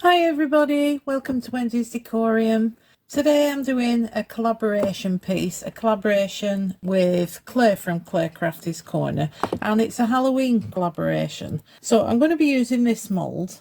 Hi everybody, welcome to Wendy's Decorium. Today I'm doing a collaboration piece, a collaboration with Claire from Claire Crafty's Corner, and it's a Halloween collaboration. So I'm going to be using this mould,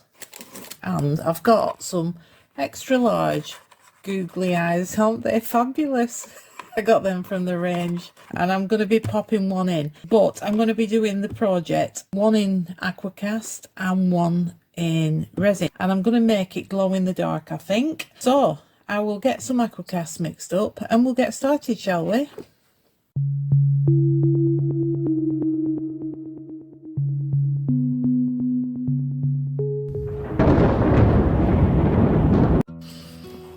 and I've got some extra large googly eyes. Aren't they fabulous? I got them from the range, and I'm going to be popping one in, but I'm going to be doing the project, one in Aqua cast and one in resin, and I'm going to make it glow in the dark, I think. So I will get some Aqua cast mixed up and we'll get started, shall we?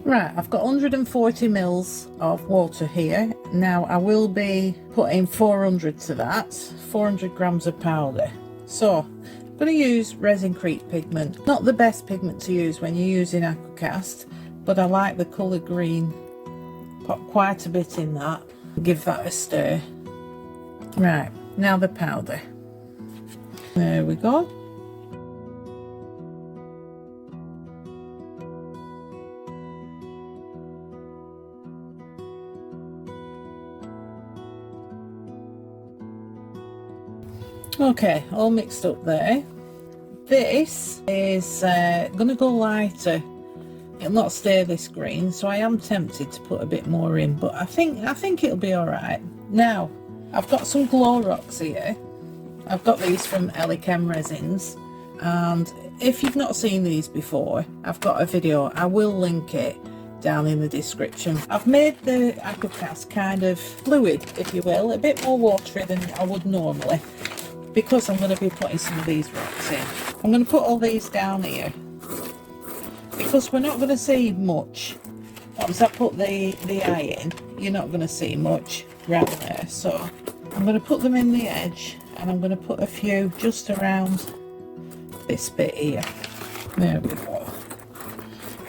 Right, I've got 140 mils of water here. Now I will be putting 400 to that, 400 grams of powder. So I'm going to use resin creep pigment. Not the best pigment to use when you're using Aqua cast, but I like the colour green. Put quite a bit in that. Give that a stir. Right, now the powder. There we go. Okay, all mixed up there. This is going to go lighter. It'll not stay this green, so I am tempted to put a bit more in, but I think it'll be all right. Now, I've got some glow rocks here. I've got these from Chem Resins, and if you've not seen these before, I've got a video. I will link it down in the description. I've made the Aqua cast kind of fluid, if you will, a bit more watery than I would normally, because I'm going to be putting some of these rocks in. I'm going to put all these down here because we're not going to see much. Once I put the eye in, you're not going to see much around there. So I'm going to put them in the edge, and I'm going to put a few just around this bit here. There we go.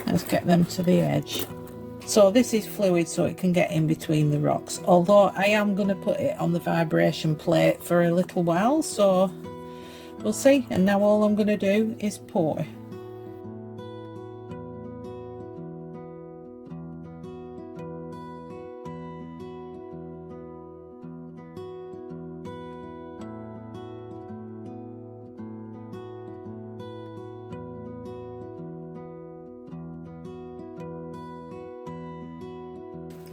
Let's get them to the edge. So this is fluid, so it can get in between the rocks, although I am going to put it on the vibration plate for a little while, so we'll see. And now all I'm going to do is pour.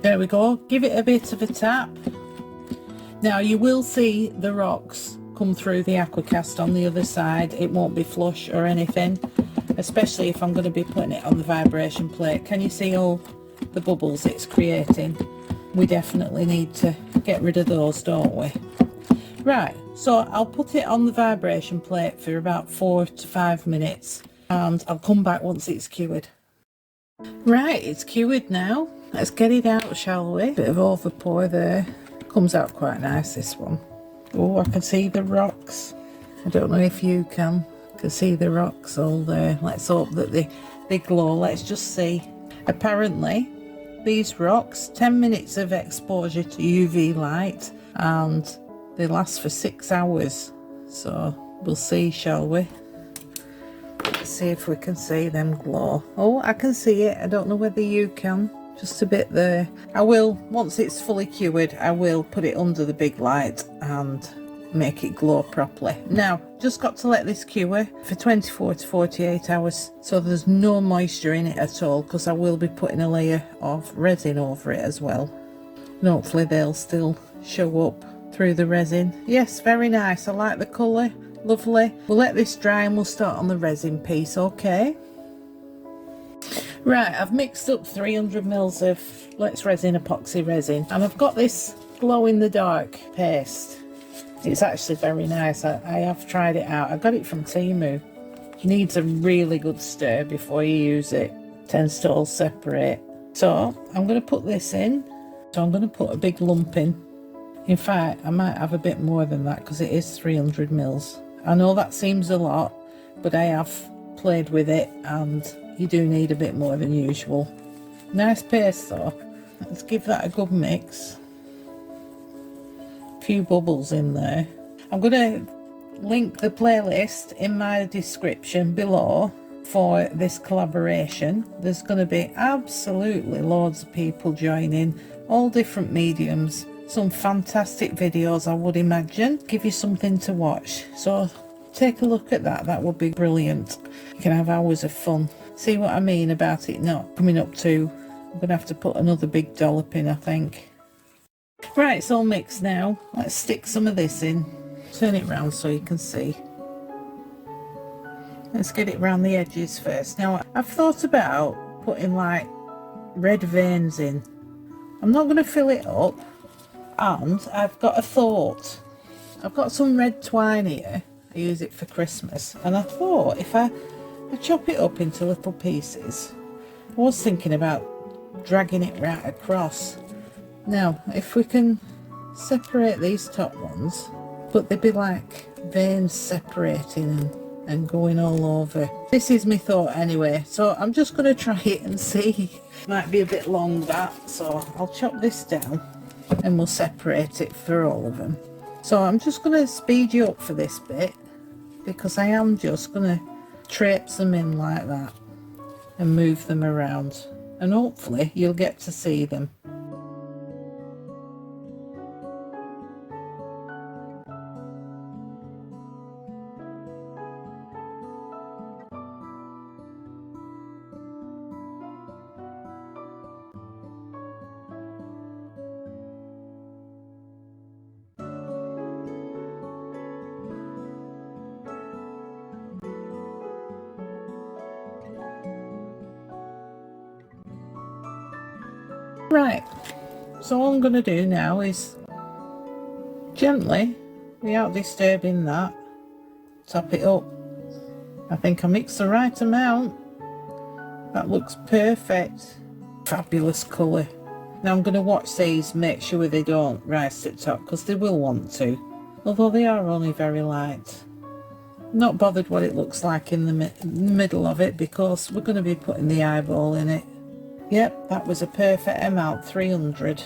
There we go, give it a bit of a tap. Now you will see the rocks come through the Aqua cast on the other side. It won't be flush or anything, especially if I'm going to be putting it on the vibration plate. Can you see all the bubbles it's creating? We definitely need to get rid of those, don't we? Right, so I'll put it on the vibration plate for about 4 to 5 minutes, and I'll come back once it's cured. Right, it's cured now. Let's get it out, shall we? Bit of over pour there. Comes out quite nice, this one. Oh, I can see the rocks. I don't know if you can. I can see the rocks all there. Let's hope that they glow. Let's just see. Apparently, these rocks, 10 minutes of exposure to UV light, and they last for 6 hours. So we'll see, shall we? Let's see if we can see them glow. Oh, I can see it. I don't know whether you can. Just a bit there. I will, once it's fully cured, I will put it under the big light and make it glow properly. Now, just got to let this cure for 24 to 48 hours, so there's no moisture in it at all, because I will be putting a layer of resin over it as well. And hopefully they'll still show up through the resin. Yes, very nice. I like the colour. Lovely. We'll let this dry and we'll start on the resin piece, okay? Right, I've mixed up 300 mils of Let's Resin epoxy resin, and I've got this glow in the dark paste. It's actually very nice. I have tried it out. I got it from Temu. It needs a really good stir before you use it. It tends to all separate. So I'm going to put this in. So I'm going to put a big lump in. In fact, I might have a bit more than that because it is 300 mils. I know that seems a lot, but I have played with it, and you do need a bit more than usual. Nice paste though. Let's give that a good mix. A few bubbles in there. I'm going to link the playlist in my description below for this collaboration. There's going to be absolutely loads of people joining, all different mediums, some fantastic videos, I would imagine, give you something to watch. So take a look at that. That would be brilliant. You can have hours of fun. See what I mean about it not coming up to, I'm going to have to put another big dollop in, I think. Right, it's all mixed now. Let's stick some of this in. Turn it round so you can see. Let's get it round the edges first. Now, I've thought about putting like red veins in. I'm not going to fill it up, and I've got a thought. I've got some red twine here. I use it for Christmas, and I thought if I chop it up into little pieces, I was thinking about dragging it right across. Now, if we can separate these top ones, but they'd be like veins separating and going all over. This is my thought anyway, so I'm just going to try it and see. Might be a bit long, that, so I'll chop this down and we'll separate it for all of them. So I'm just going to speed you up for this bit, because I am just going to traipse them in like that and move them around, and hopefully you'll get to see them. Right, so all I'm going to do now is gently, without disturbing that, top it up. I think I mixed the right amount. That looks perfect. Fabulous colour. Now I'm going to watch these, make sure they don't rise to the top, because they will want to, although they are only very light. Not bothered what it looks like in the middle of it, because we're going to be putting the eyeball in it. Yep, that was a perfect amount, 300.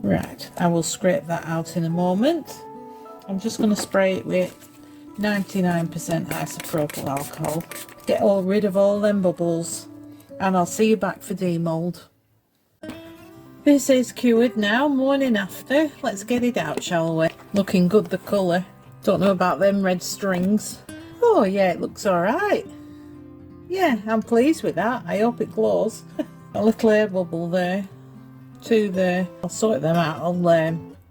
Right, I will scrape that out in a moment. I'm just going to spray it with 99% isopropyl alcohol. Get rid of all them bubbles. And I'll see you back for demold. This is cured now, morning after. Let's get it out, shall we? Looking good, the colour. Don't know about them red strings. Oh yeah, it looks alright. Yeah, I'm pleased with that. I hope it glows. A little air bubble there, two there. I'll sort them out. I'll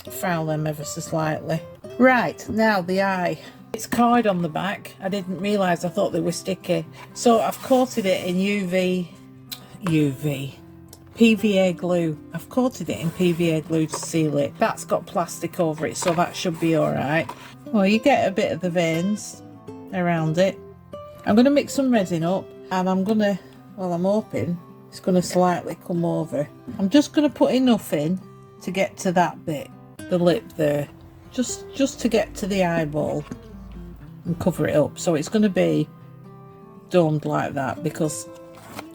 foul them ever so slightly. Right, now the eye. It's card on the back. I didn't realise, I thought they were sticky. So I've coated it in PVA glue. I've coated it in PVA glue to seal it. That's got plastic over it, so that should be alright. Well, you get a bit of the veins around it. I'm going to mix some resin up, and I'm going to, well, I'm hoping it's going to slightly come over. I'm just going to put enough in to get to that bit, the lip there, just to get to the eyeball and cover it up. So it's going to be domed like that, because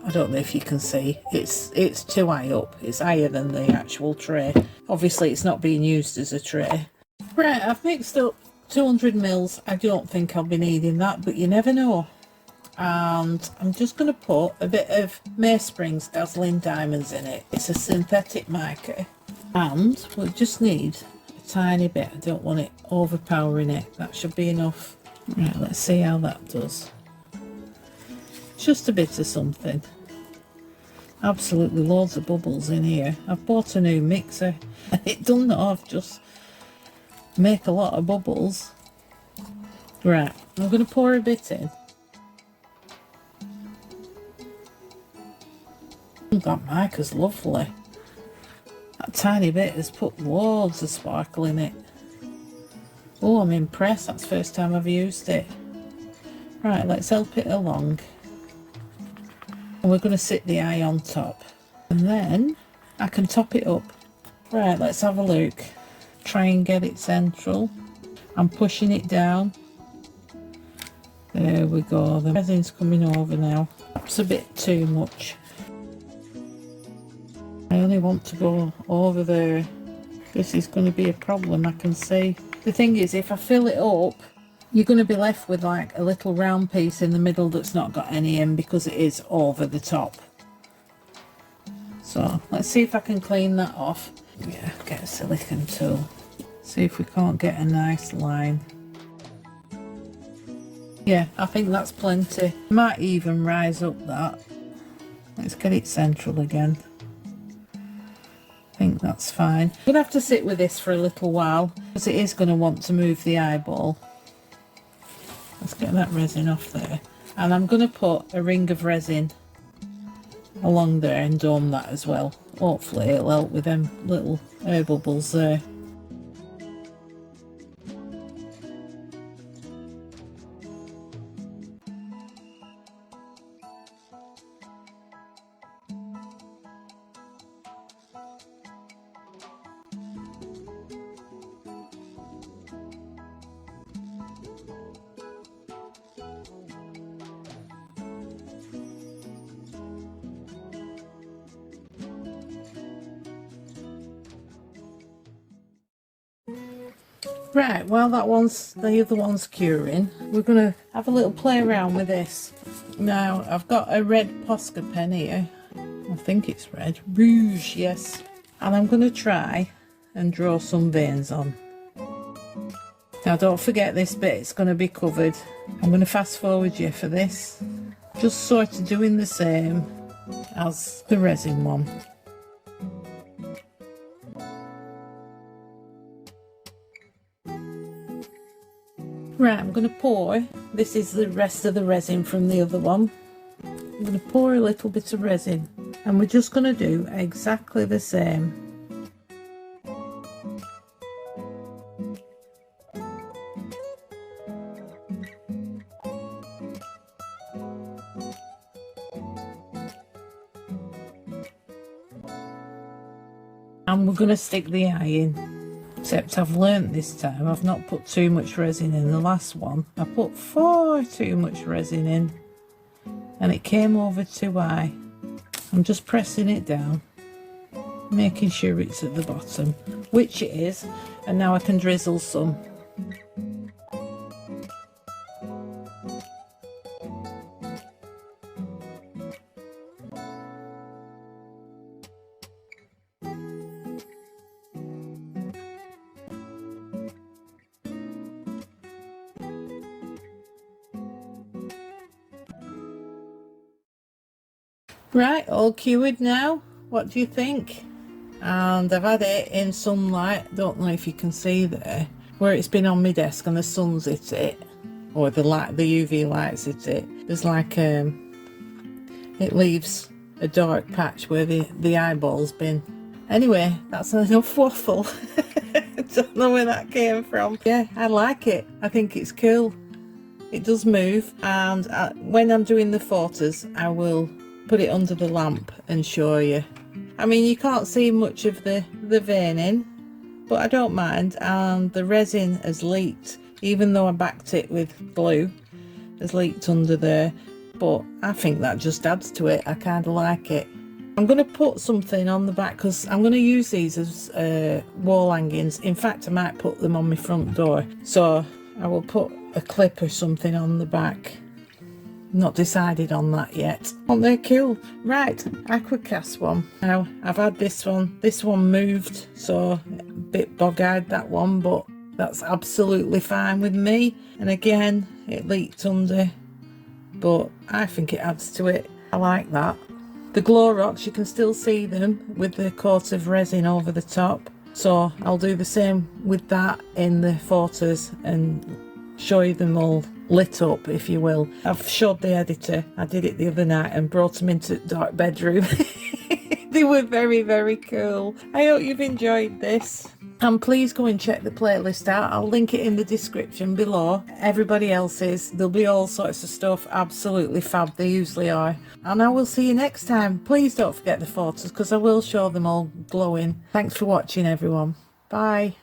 I don't know if you can see, it's too high up. It's higher than the actual tray. Obviously it's not being used as a tray. Right, I've mixed up 200 mils. I don't think I'll be needing that, but you never know. And I'm just going to put a bit of Maysprings Dazzling Diamonds in it. It's a synthetic marker, and we'll just need a tiny bit. I don't want it overpowering it. That should be enough. Right, let's see how that does. Just a bit of something. Absolutely loads of bubbles in here. I've bought a new mixer and it doesn't just make a lot of bubbles. Right, I'm going to pour a bit in. That marker's lovely. That tiny bit has put loads of sparkle in it. Oh, I'm impressed. That's the first time I've used it. Right, let's help it along. And we're going to sit the eye on top. And then I can top it up. Right, let's have a look. Try and get it central. I'm pushing it down. There we go. The resin's coming over now. That's a bit too much. I only want to go over there. This is going to be a problem, I can see. The thing is, if I fill it up, you're going to be left with like a little round piece in the middle that's not got any in because it is over the top. So let's see if I can clean that off. Yeah, get a silicone tool. See if we can't get a nice line. Yeah, I think that's plenty. Might even rise up that. Let's get it central again. I think that's fine. I'm gonna have to sit with this for a little while because it is going to want to move the eyeball. Let's get that resin off there. And I'm going to put a ring of resin along there and dome that as well. Hopefully it'll help with them little air bubbles there. Right, while the other one's curing, we're going to have a little play around with this. Now, I've got a red Posca pen here. I think it's red. Rouge, yes. And I'm going to try and draw some veins on. Now, don't forget this bit, it's going to be covered. I'm going to fast forward you for this. Just sort of doing the same as the resin one. Right, I'm going to pour. This is the rest of the resin from the other one. I'm going to pour a little bit of resin and we're just going to do exactly the same. And we're going to stick the eye in. Except I've learnt this time, I've not put too much resin in. The last one, I put far too much resin in and it came over too high. I'm just pressing it down, making sure it's at the bottom, which it is, and now I can drizzle some. Right, all cured now. What do you think? And I've had it in sunlight. Don't know if you can see there where it's been on my desk and the sun's hit it, or the UV lights hit it. There's like it leaves a dark patch where the eyeball's been. Anyway, that's enough waffle. I don't know where that came from. Yeah, I like it. I think it's cool. It does move, and when I'm doing the photos, I will put it under the lamp and show you. I mean, you can't see much of the veining, but I don't mind. And the resin has leaked, even though I backed it with glue, has leaked under there. But I think that just adds to it. I kind of like it. I'm going to put something on the back because I'm going to use these as wall hangings. In fact, I might put them on my front door. So I will put a clip or something on the back. Not decided on that yet. Aren't they cool? Right, Aqua cast one. Now, I've had this one. This one moved, so a bit bog-eyed, that one, but that's absolutely fine with me. And again, it leaked under, but I think it adds to it. I like that. The glow rocks, you can still see them with the coat of resin over the top. So I'll do the same with that in the photos and show you them all lit up, if you will. I've showed the editor. I did it the other night and brought them into the dark bedroom. They were very, very cool. I hope you've enjoyed this. And please go and check the playlist out. I'll link it in the description below. Everybody else's. There'll be all sorts of stuff. Absolutely fab. They usually are. And I will see you next time. Please don't forget the photos because I will show them all glowing. Thanks for watching, everyone. Bye.